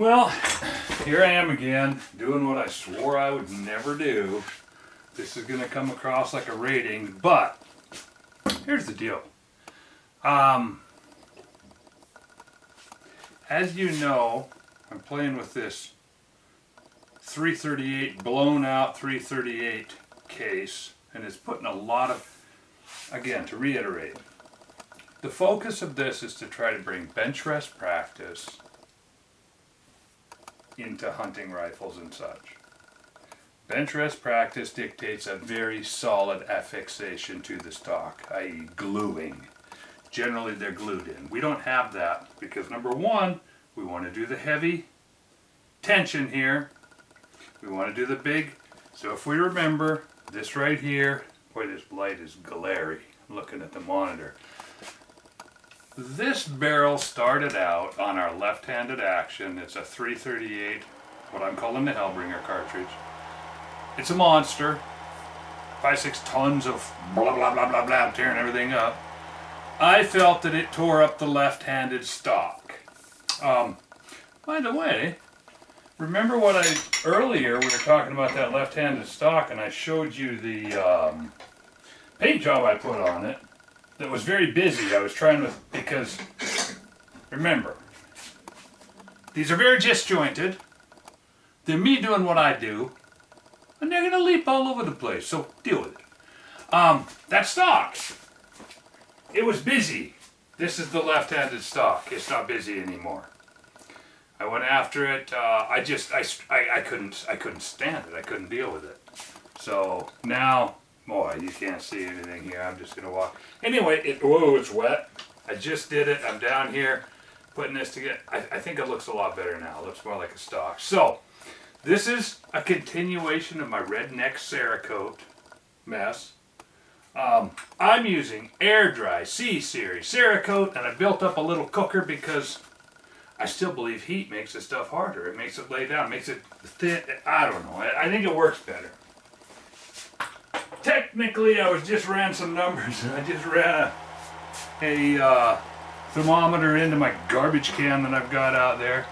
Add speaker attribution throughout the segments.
Speaker 1: Well, here I am again, doing what I swore I would never do. This is going to come across like a rating, but here's the deal. As you know, I'm playing with this 338, blown out 338 case, and it's putting a lot of, again, to reiterate, the focus of this is to try to bring bench rest practice into hunting rifles and such. Bench rest practice dictates a very solid affixation to the stock, i.e. gluing. Generally they're glued in. We don't have that because number one, we want to do the heavy tension here. We want to do the big. So if we remember this right here, boy, this light is glary. I'm looking at the monitor. This barrel started out on our left-handed action. It's a 338, what I'm calling the Hellbringer cartridge. It's a monster. 5-6 tons of blah blah blah blah blah, tearing everything up. I felt that it tore up the left-handed stock. By the way, remember what earlier we were talking about that left-handed stock, and I showed you the paint job I put on it. That was very busy. I was trying to, because remember, these are very disjointed. They're me doing what I do, and they're going to leap all over the place, so deal with it. That stock, it was busy. This is the left-handed stock. It's not busy anymore. I went after it. I couldn't stand it. I couldn't deal with it. So now, boy, you can't see anything here. I'm just gonna walk. Anyway, whoa, it's wet. I just did it. I'm down here putting this together. I think it looks a lot better now. It looks more like a stock. So this is a continuation of my redneck Cerakote mess. I'm using air dry C-series Cerakote, and I built up a little cooker because I still believe heat makes the stuff harder. It makes it lay down, makes it thin. I don't know. I think it works better. Technically, I just ran some numbers. I just ran a thermometer into my garbage can that I've got out there.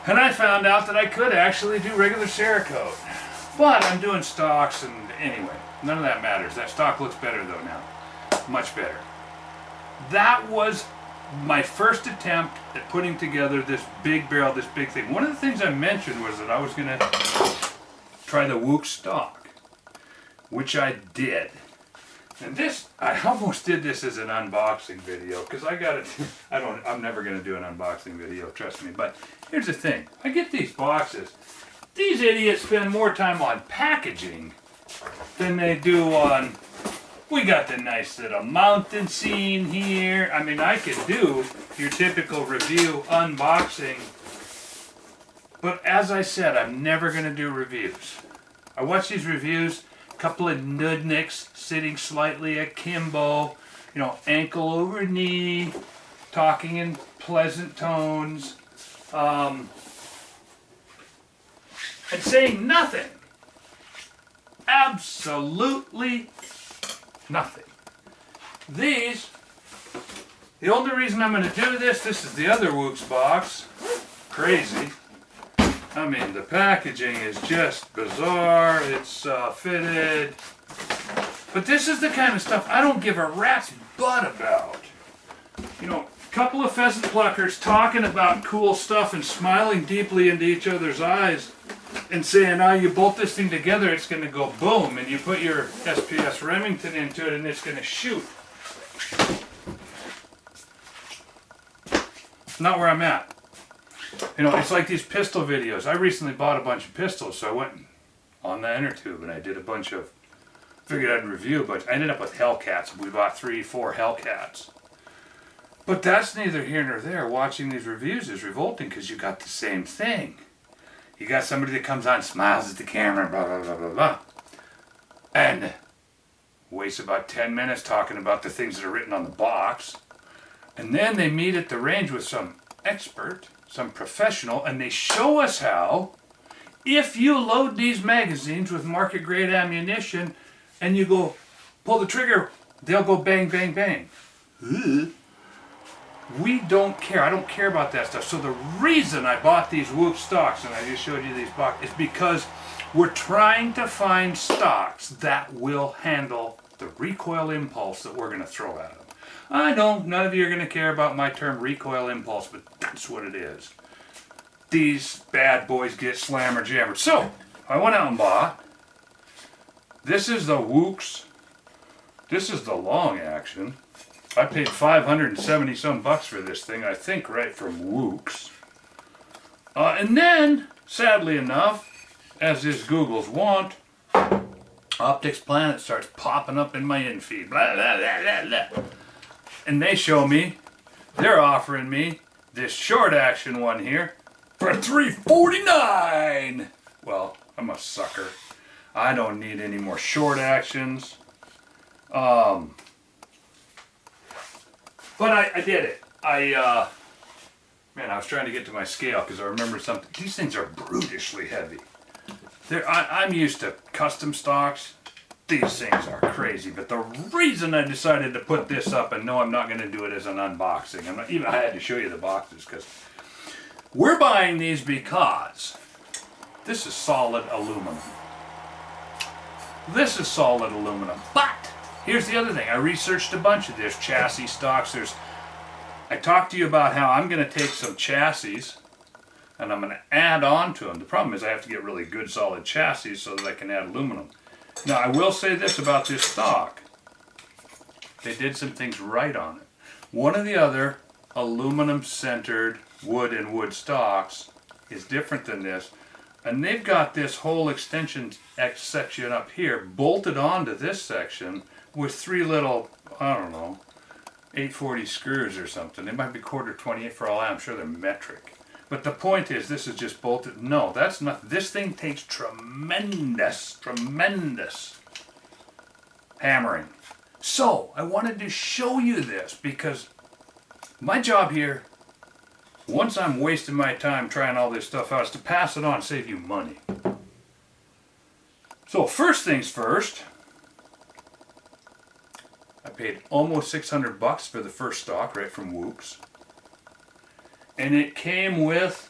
Speaker 1: And I found out that I could actually do regular Cerakote. But I'm doing stocks, and anyway, none of that matters. That stock looks better though now. Much better. That was my first attempt at putting together this big barrel, this big thing. One of the things I mentioned was that I was going to try the WOOX stock, which I did. And this, I almost did this as an unboxing video because I got it. I'm never going to do an unboxing video, trust me. But here's the thing: I get these boxes. These idiots spend more time on packaging than they do on. We got the nice little mountain scene here. I mean, I could do your typical review unboxing, but as I said, I'm never going to do reviews. I watch these reviews, a couple of nudniks sitting slightly akimbo, you know, ankle over knee, talking in pleasant tones, and saying nothing. Absolutely nothing. These, the only reason I'm going to do this is the other WOOX box. Crazy. I mean, the packaging is just bizarre. It's fitted. But this is the kind of stuff I don't give a rat's butt about. You know, a couple of pheasant pluckers talking about cool stuff and smiling deeply into each other's eyes and saying, oh, you bolt this thing together, it's going to go boom, and you put your SPS Remington into it and it's going to shoot. Not where I'm at. You know, it's like these pistol videos. I recently bought a bunch of pistols, so I went on the inner tube and I did a bunch of, figured I'd review, but I ended up with Hellcats. We bought 3-4 Hellcats. But that's neither here nor there. Watching these reviews is revolting because you got the same thing. You got somebody that comes on, smiles at the camera, blah, blah, blah, blah, blah, and wastes about 10 minutes talking about the things that are written on the box. And then they meet at the range with some expert, some professional, and they show us how, if you load these magazines with market-grade ammunition and you go pull the trigger, they'll go bang, bang, bang. Ugh. We don't care. I don't care about that stuff. So the reason I bought these WOOX stocks, and I just showed you these boxes, is because we're trying to find stocks that will handle the recoil impulse that we're going to throw at them. I know none of you are going to care about my term recoil impulse, but that's what it is. These bad boys get slammer jammered. So I went out and bought. This is the WOOX. This is the long action. I paid 570 some bucks for this thing, I think, right from WOOX. And then, sadly enough, as is Google's want, Optics Planet starts popping up in my in-feed. Blah, blah, blah, blah, blah. And they show me, they're offering me this short action one here for $349. Well, I'm a sucker. I don't need any more short actions. But I did it. Man, I was trying to get to my scale because I remember something. These things are brutishly heavy. I'm used to custom stocks. These things are crazy. But the reason I decided to put this up, and no, I'm not going to do it as an unboxing. I had to show you the boxes because we're buying these because this is solid aluminum. This is solid aluminum. But here's the other thing. I researched a bunch of this chassis stocks. I talked to you about how I'm going to take some chassis and I'm going to add on to them. The problem is I have to get really good solid chassis so that I can add aluminum. Now I will say this about this stock. They did some things right on it. One of the other aluminum centered wood and wood stocks is different than this. And they've got this whole extension section up here bolted onto this section with 3 little, I don't know, 840 screws or something. They might be quarter 28 for all I'm sure they're metric. But the point is, this is just bolted. No, that's not. This thing takes tremendous hammering. So, I wanted to show you this because my job here, once I'm wasting my time trying all this stuff out, is to pass it on, save you money. So, first things first, I paid almost 600 bucks for the first stock right from WOOX. And it came with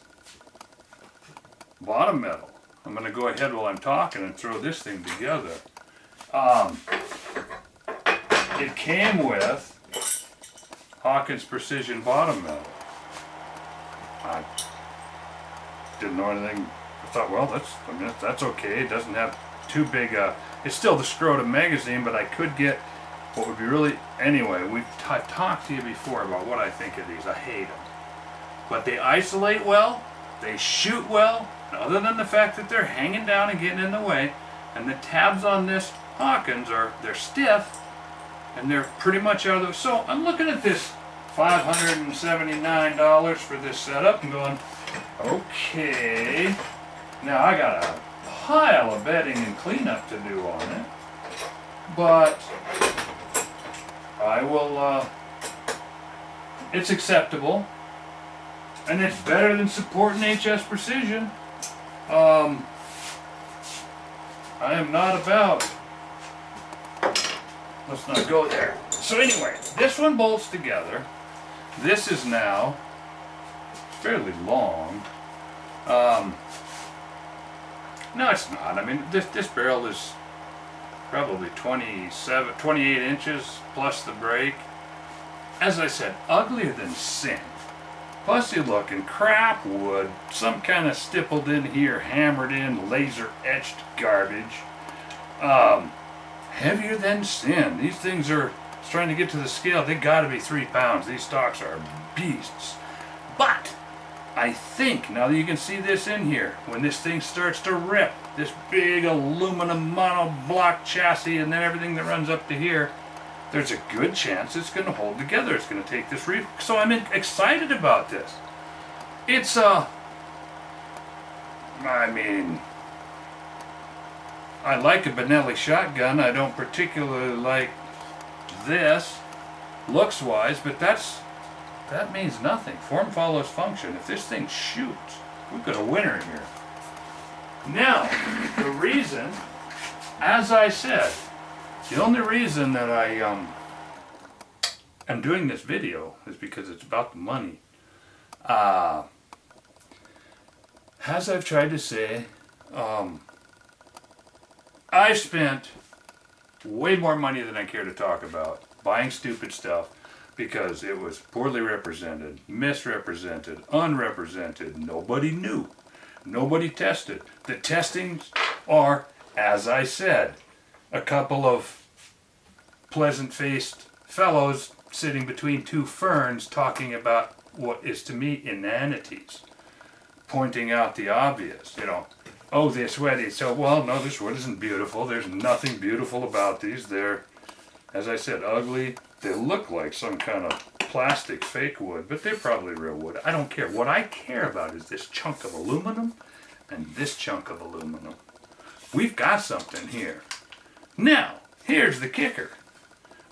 Speaker 1: bottom metal. I'm going to go ahead while I'm talking and throw this thing together. It came with Hawkins Precision bottom metal. I didn't know anything. I thought, well, that's okay. It doesn't have too big a... It's still the Scrotum magazine, but I could get what would be really... Anyway, I've talked to you before about what I think of these. I hate them. But they isolate well, they shoot well, and other than the fact that they're hanging down and getting in the way, and the tabs on this Hawkins they're stiff, and they're pretty much out of the... So I'm looking at this $579 for this setup and going, okay, now I got a pile of bedding and cleanup to do on it, but I will, it's acceptable. And it's better than supporting HS Precision. I am not about... Let's not go there. So anyway, this one bolts together. This is now fairly long. No, it's not. I mean, this barrel is probably 28 inches plus the brake. As I said, uglier than sin. Fussy looking crap wood, some kind of stippled in here, hammered in, laser etched garbage. Heavier than sin. These things are trying to get to the scale. They gotta be 3 pounds. These stocks are beasts. But I think, now that you can see this in here, when this thing starts to rip, this big aluminum monoblock chassis and then everything that runs up to here, there's a good chance it's going to hold together. It's going to take this reef. So I'm excited about this. It's I mean, I like a Benelli shotgun. I don't particularly like this looks wise, but that means nothing. Form follows function. If this thing shoots, we've got a winner here. Now, the reason, as I said, the only reason that I I'm doing this video is because it's about the money. As I've tried to say, I spent way more money than I care to talk about buying stupid stuff because it was poorly represented, misrepresented, unrepresented. Nobody knew. Nobody tested. The testings are, as I said, a couple of pleasant-faced fellows sitting between two ferns talking about what is to me inanities, pointing out the obvious, you know. Oh, this wood is so, well, no, this wood isn't beautiful. There's nothing beautiful about these. They're, as I said, ugly. They look like some kind of plastic fake wood, but they're probably real wood. I don't care. What I care about is this chunk of aluminum and this chunk of aluminum. We've got something here. Now, here's the kicker.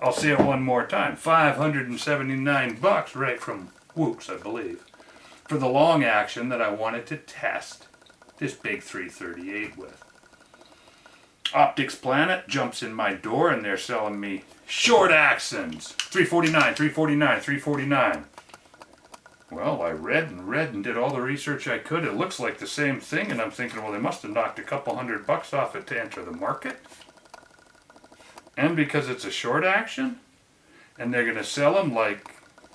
Speaker 1: I'll say it one more time. $579 right from WOOX, I believe, for the long action that I wanted to test this big 338 with. Optics Planet jumps in my door and they're selling me short actions. $349, $349, $349. Well, I read and did all the research I could. It looks like the same thing, and I'm thinking, well, they must have knocked a couple $100 off it to enter the market. And because it's a short action, and they're going to sell them like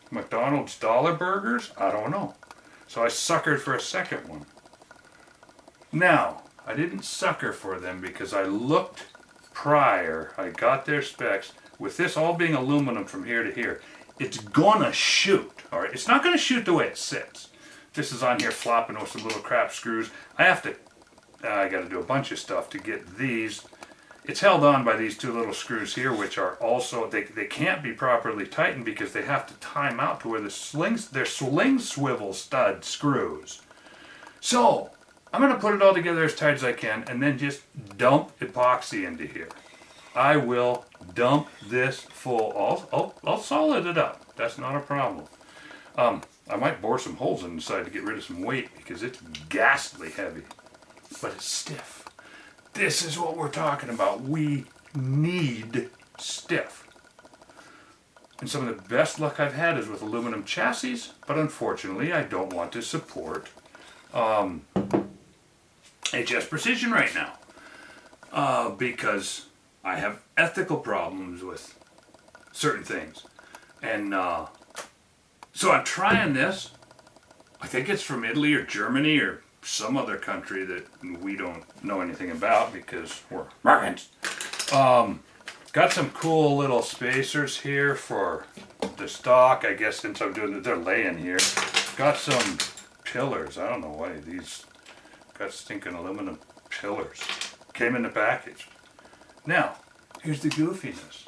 Speaker 1: McDonald's dollar burgers, I don't know. So I suckered for a second one. Now, I didn't sucker for them because I looked prior, I got their specs. With this all being aluminum from here to here, it's gonna shoot, all right? It's not gonna shoot the way it sits. This is on here flopping with some little crap screws. I gotta do a bunch of stuff to get these. It's held on by these two little screws here, which are also, they can't be properly tightened because they have to time out to where they're sling swivel stud screws. So, I'm going to put it all together as tight as I can and then just dump epoxy into here. I will dump this full. I'll solid it up. That's not a problem. I might bore some holes in the side to get rid of some weight because it's ghastly heavy. But it's stiff. This is what we're talking about. We need stiff. And some of the best luck I've had is with aluminum chassis, but unfortunately I don't want to support HS Precision right now because I have ethical problems with certain things. And so I'm trying this. I think it's from Italy or Germany or some other country that we don't know anything about because we're Americans. Got some cool little spacers here for the stock. I guess since I'm doing it, they're laying here. Got some pillars. I don't know why these got stinking aluminum pillars. Came in the package. Now, here's the goofiness.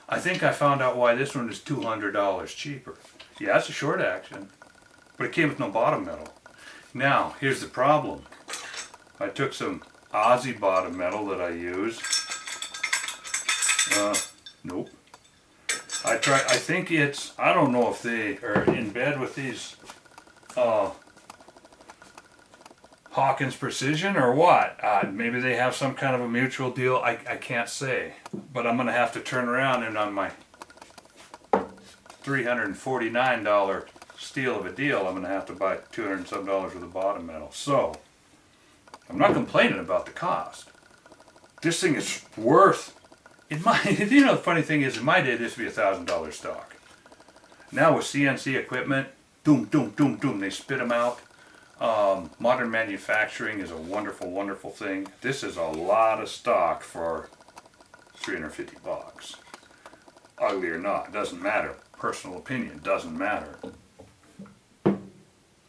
Speaker 1: I think I found out why this one is $200 cheaper. Yeah, it's a short action, but it came with no bottom metal. Now, here's the problem. I took some Aussie bottom metal that I use. Nope. I think it's, I don't know if they are in bed with these Hawkins Precision or what. Maybe they have some kind of a mutual deal. I can't say. But I'm going to have to turn around and on my $349 steal of a deal, I'm going to have to buy $200 and some worth of bottom metal. So, I'm not complaining about the cost. This thing is worth, you know, the funny thing is, in my day, this would be $1,000 stock. Now with CNC equipment, doom, doom, doom, doom, they spit them out. Modern manufacturing is a wonderful, wonderful thing. This is a lot of stock for $350. Ugly or not, doesn't matter. Personal opinion, doesn't matter.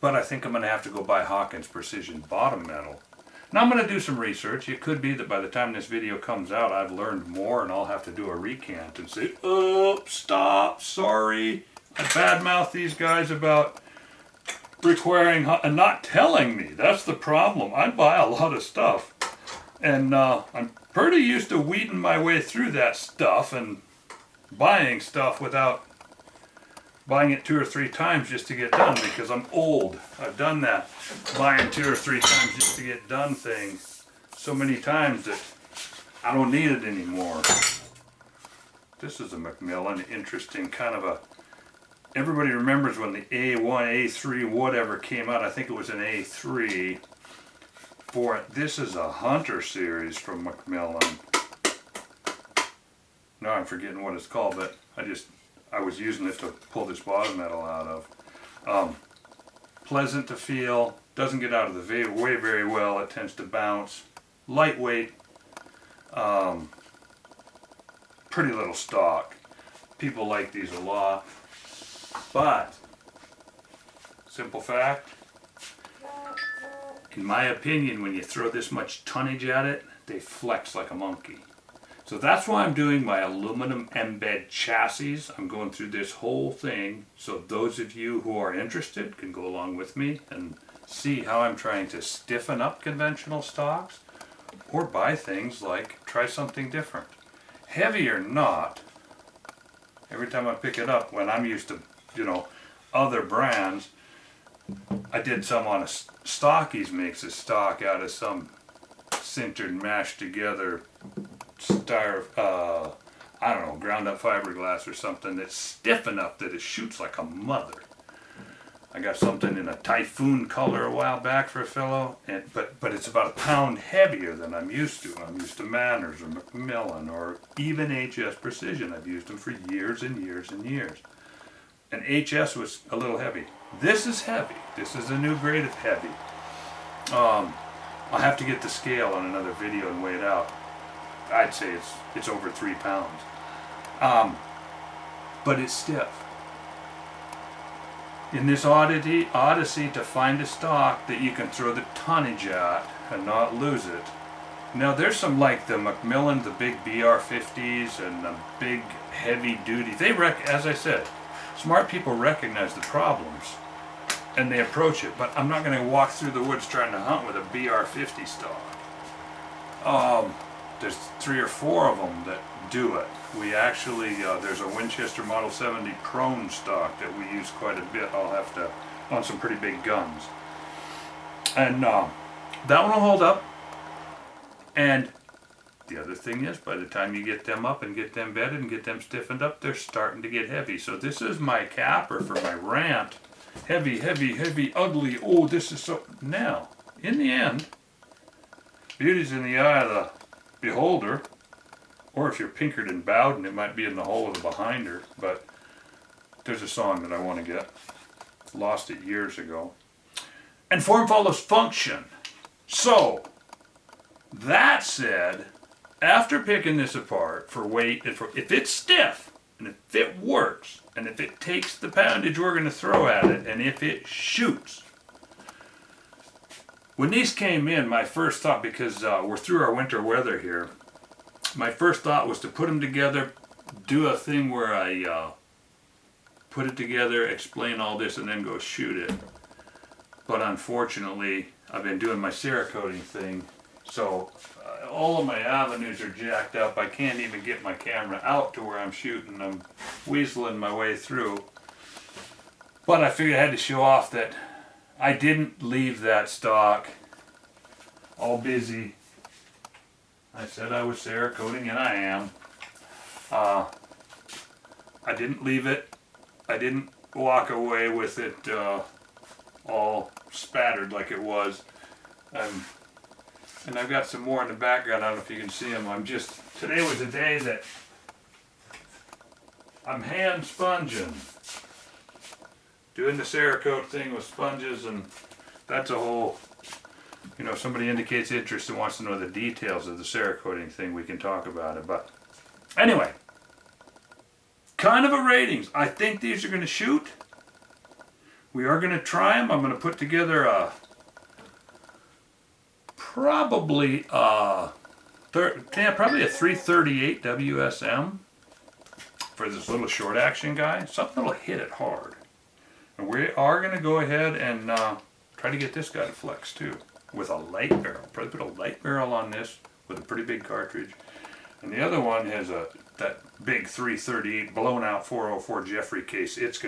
Speaker 1: But I think I'm going to have to go buy Hawkins Precision bottom metal. Now I'm going to do some research. It could be that by the time this video comes out, I've learned more and I'll have to do a recant and say, oh, stop, sorry. I badmouth these guys about requiring and not telling me. That's the problem. I buy a lot of stuff. And I'm pretty used to weeding my way through that stuff and buying stuff without buying it 2 or 3 times just to get done because I'm old. I've done that buying 2 or 3 times just to get done thing so many times that I don't need it anymore. This is a Macmillan, interesting kind of a everybody remembers when the A1, A3, whatever came out. I think it was an A3 for it. This is a Hunter series from Macmillan. Now I'm forgetting what it's called, but I was using it to pull this bottom metal out of. Pleasant to feel, doesn't get out of the way very well, it tends to bounce. Lightweight, pretty little stock. People like these a lot. But, simple fact, in my opinion, when you throw this much tonnage at it, they flex like a monkey. So that's why I'm doing my aluminum embed chassis. I'm going through this whole thing so those of you who are interested can go along with me and see how I'm trying to stiffen up conventional stocks or buy things like try something different. Heavy or not, every time I pick it up, when I'm used to, you know, other brands, I did some on a Stockies makes a stock out of some sintered, mashed together I don't know, ground up fiberglass or something that's stiff enough that it shoots like a mother. I got something in a Typhoon color a while back for a fellow, but it's about a pound heavier than I'm used to. I'm used to Manners or Macmillan or even HS Precision. I've used them for years and years and years. And HS was a little heavy. This is heavy. This is a new grade of heavy. I'll have to get the scale on another video and weigh it out. I'd say it's over 3 pounds. But it's stiff. In this odyssey to find a stock that you can throw the tonnage at and not lose it. Now there's some like the Macmillan, the big BR50s and the big heavy duty. As I said, smart people recognize the problems and they approach it, but I'm not going to walk through the woods trying to hunt with a BR50 stock. There's 3 or 4 of them that do it. We actually, there's a Winchester Model 70 prone stock that we use quite a bit. I'll have to, on some pretty big guns. And that one will hold up. And the other thing is, by the time you get them up and get them bedded and get them stiffened up, they're starting to get heavy. So this is my capper for my rant. Heavy, heavy, heavy, ugly. Oh, this is so... Now, in the end, beauty's in the eye of the beholder, or if you're Pinkered and Bowden, it might be in the hole of the behinder. But there's a song that I want to get. Lost it years ago. And form follows function. So, that said, after picking this apart for weight, and if it's stiff, and if it works, and if it takes the poundage we're going to throw at it, and if it shoots. When these came in, my first thought, because we're through our winter weather here, my first thought was to put them together, do a thing where I put it together, explain all this, and then go shoot it. But unfortunately, I've been doing my Cerakoting thing, so all of my avenues are jacked up. I can't even get my camera out to where I'm shooting. I'm weaseling my way through. But I figured I had to show off that I didn't leave that stock all busy. I said I was Cerakoting, and I am. I didn't leave it. I didn't walk away with it all spattered like it was. And I've got some more in the background. I don't know if you can see them. Today was a day that I'm hand sponging. Doing the Cerakote thing with sponges, and that's a whole, you know, if somebody indicates interest and wants to know the details of the Cerakoting thing, we can talk about it. But anyway, kind of a ratings. I think these are going to shoot. We are going to try them. I'm going to put together a probably a 338 WSM for this little short action guy. Something that'll hit it hard. And we are going to go ahead and try to get this guy to flex too with a light barrel. Probably put a light barrel on this with a pretty big cartridge. And the other one has that big 338 blown out 404 Jeffrey case. It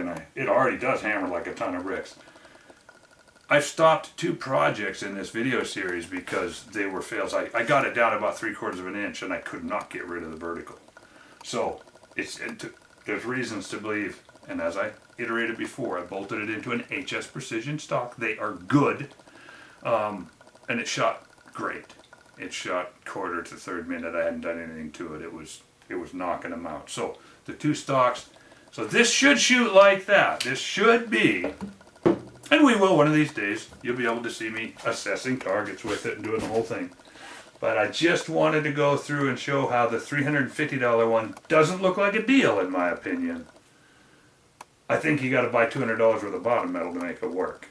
Speaker 1: already does hammer like a ton of bricks. I've stopped 2 projects in this video series because they were fails. I got it down about 3/4 of an inch and I could not get rid of the vertical. So there's reasons to believe And as I iterated before, I bolted it into an HS Precision stock. They are good. And it shot great. It shot quarter to third minute. I hadn't done anything to it. It was knocking them out. So the two stocks. So this should shoot like that. This should be, and we will one of these days. You'll be able to see me assessing targets with it and doing the whole thing. But I just wanted to go through and show how the $350 one doesn't look like a deal, in my opinion. I think you got to buy $200 worth of bottom metal to make it work.